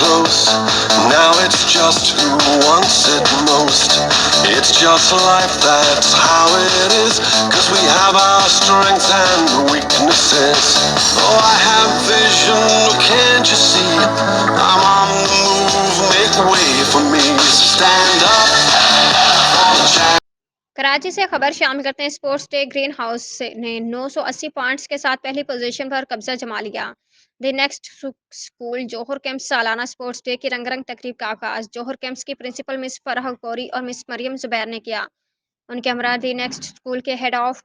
close. Now it's just who wants it most. It's just life, that's how it is. 'Cause we have our strengths and weaknesses. Oh, I have vision, can't you see? I'm on the move, make way for me. Stand up for the champ. Karachi से खबर शामिल करते हैं। Sports day green house ने 980 points के साथ पहली position पर कब्जा जमा लिया। The next school Johar campus सालाना स्पोर्ट्स डे की रंगारंग तकरीब का आगाज जौहर कैंप्स की प्रिंसिपल मिस फराह गौरी और मिस मरियम जुबैर ने किया। उनके हमरा दी नेक्स्ट स्कूल के हेड ऑफ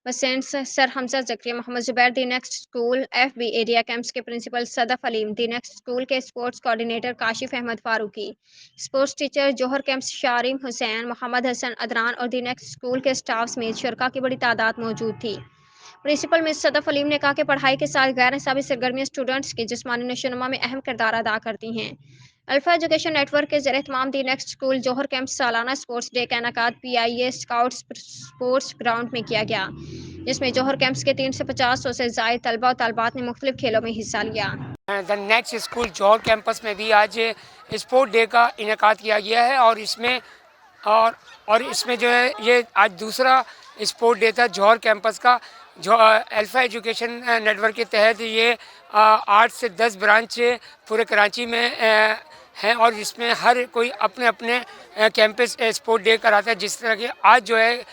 बसेंट्स sir Hamza Zakariya Mohammad Zubair, the next school FB area campus के principal Sadaf Aleem, the next school के sports coordinator Kashif Ahmed Farooqui, sports teacher Johar campus Sharim Hussain, Mohammad Hasan Adnan और दी नेक्स्ट स्कूल के स्टाफ समेत शुरका की बड़ी तादाद मौजूद थी। प्रिंसिपल मिस सदफ अलीम ने कहा कि पढ़ाई के साथ गैर निसाबी सरगर्मियाँ स्टूडेंट्स की जिस्मानी नशोनुमा में अहम किरदार अदा करती हैं। अल्फा एजुकेशन नेटवर्क के ज़रिए तमाम the next school Jauhar camp सालाना स्पोर्ट्स डे का इनेकाद PIA स्काउट्स स्पोर्ट्स ग्राउंड में किया गया, जिसमें जौहर कैंप्स के 350 से ज़ायद तलबा और तलबात ने मुख्तलिफ खेलों में हिस्सा लिया। The next school Johar campus में भी आज स्पोर्ट डे का इनेकाद किया गया है और इसमें जो है ये आज दूसरा स्पोर्ट डे था जौहर कैंपस का। जो अल्फा एजुकेशन नेटवर्क के तहत ये 8 से 10 ब्रांच पूरे कराची में हैं और इसमें हर कोई अपने अपने कैंपस स्पोर्ट डे कराता है। जिस तरह के आज जो है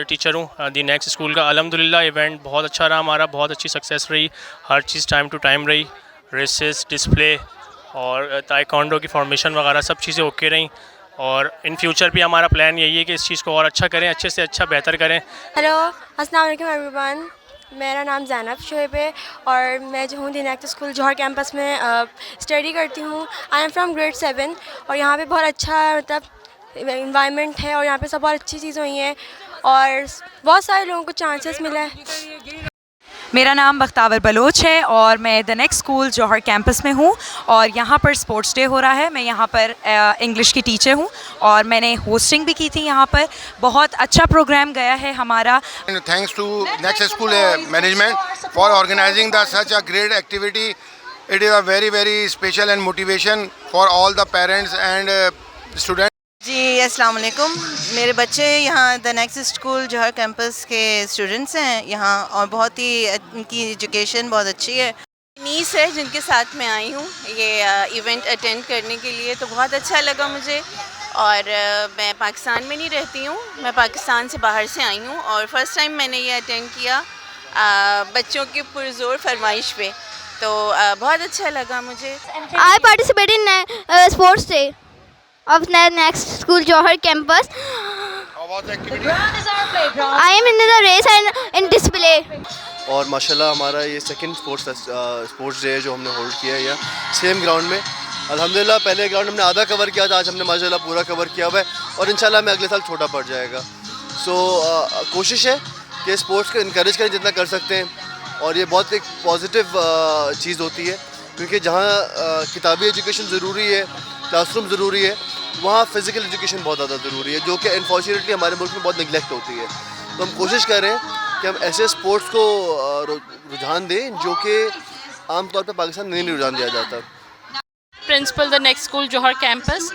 टीचर हूँ दी नेक्स्ट स्कूल का। अल्हम्दुलिल्लाह इवेंट बहुत अच्छा रहा हमारा, बहुत अच्छी सक्सेस रही, हर चीज़ टाइम टू टाइम रही, रेसेस डिस्प्ले और ताइक्वांडो की फॉर्मेशन वगैरह सब चीज़ें ओके रहीं और इन फ्यूचर भी हमारा प्लान यही है कि इस चीज़ को और अच्छा करें, अच्छे से अच्छा बेहतर करें। हेलो अस्सलाम वालेकुम एवरीवन, मेरा नाम ज़ैनब शुएब है और मैं जो हूँ the next school Johar campus में स्टडी करती हूँ। आई एम फ्रॉम ग्रेड 7 और यहाँ पे बहुत अच्छा मतलब इन्वायरमेंट है और यहाँ पे सब बहुत अच्छी चीज़ें हुई हैं और बहुत सारे लोगों को चांसेस मिला है। मेरा नाम बख्तावर बलोच है और मैं the next school Johar campus में हूँ और यहाँ पर स्पोर्ट्स डे हो रहा है। मैं यहाँ पर इंग्लिश की टीचर हूँ और मैंने होस्टिंग भी की थी। यहाँ पर बहुत अच्छा प्रोग्राम गया है हमारा। Thanks to next school management for organising the such a great activity. It is a very special and motivation for all the parents and students. जी अस्सलाम वालेकुम, मेरे बच्चे यहाँ the next school Johar campus के स्टूडेंट्स हैं यहाँ और बहुत ही इनकी एजुकेशन बहुत अच्छी है। नीस है जिनके साथ मैं आई हूँ ये इवेंट अटेंड करने के लिए, तो बहुत अच्छा लगा मुझे। और मैं पाकिस्तान में नहीं रहती हूँ, मैं पाकिस्तान से बाहर से आई हूँ और फर्स्ट टाइम मैंने ये अटेंड किया बच्चों की पुरजोर फरमाइश पे, तो बहुत अच्छा लगा मुझे। I participate in sports day of the next school Johor campus. I am in the race and in display. और माशाल्लाह हमारा ये सेकंड स्पोर्ट्स डे है जो हमने होल्ड किया है यहाँ सेम ग्राउंड में। अल्हम्दुलिल्लाह पहले ग्राउंड हमने आधा कवर किया था, आज हमने माशाल्लाह पूरा कवर किया हुआ है और इंशाल्लाह हमें अगले साल छोटा पड़ जाएगा। सो कोशिश है कि स्पोर्ट्स को इनकरेज करें जितना कर सकते हैं और ये बहुत एक पॉजिटिव चीज़ होती है क्योंकि जहाँ किताबी एजुकेशन ज़रूरी है, क्लासरूम ज़रूरी है, वहाँ फ़िज़िकल एजुकेशन बहुत ज़्यादा ज़रूरी है जो कि अनफॉर्चुनेटली हमारे मुल्क में बहुत निगलेक्ट होती है। तो हम कोशिश कर रहे हैं कि हम ऐसे स्पोर्ट्स को रुझान दें जो कि आमतौर पर पाकिस्तान में नहीं रुझान दिया जाता। Principal the next school Johar campus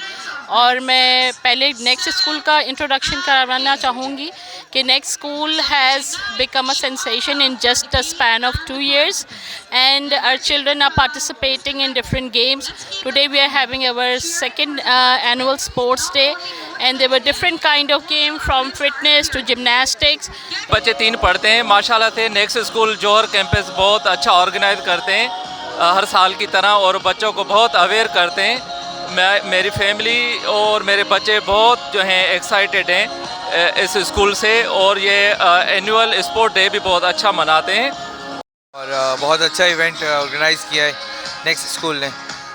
और मैं पहले नेक्स्ट स्कूल का इंट्रोडक्शन करवाना चाहूँगी कि next school has become a sensation in just a span of 2 years and our children are participating in different games. Today we are having our second annual sports day and there were different kind of game from fitness to gymnastics. बच्चे 3 पढ़ते हैं माशाल्लाह से। Next school जौहर campus बहुत अच्छा organise करते हैं हर साल की तरह और बच्चों को बहुत अवेयर करते हैं। मेरी फैमिली और मेरे बच्चे बहुत जो हैं एक्साइटेड हैं इस स्कूल से और ये एनुअल स्पोर्ट डे भी बहुत अच्छा मनाते हैं और बहुत अच्छा इवेंट ऑर्गेनाइज़ किया है नेक्स्ट स्कूल ने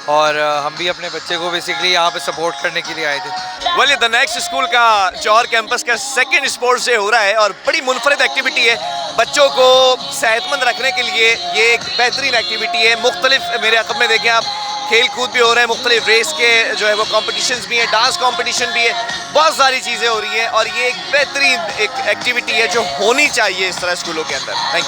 और हम भी अपने बच्चे को बेसिकली यहाँ पे सपोर्ट करने के लिए आए थे। वेल द नेक्स्ट स्कूल का जौहर कैंपस का सेकंड स्पोर्ट्स डे हो रहा है और बड़ी मुनफरद एक्टिविटी है। बच्चों को सेहतमंद रखने के लिए ये एक बेहतरीन एक्टिविटी है। मुख्तलिफ मेरे अकब में देखें आप खेल कूद भी हो रहे हैं, मुख्तलिफ रेस के जो है वो कॉम्पिटिशन्स भी हैं, डांस कॉम्पिटिशन भी है, बहुत सारी चीज़ें हो रही हैं और ये एक बेहतरीन एक एक्टिविटी है जो होनी चाहिए इस तरह स्कूलों के अंदर। Thank you.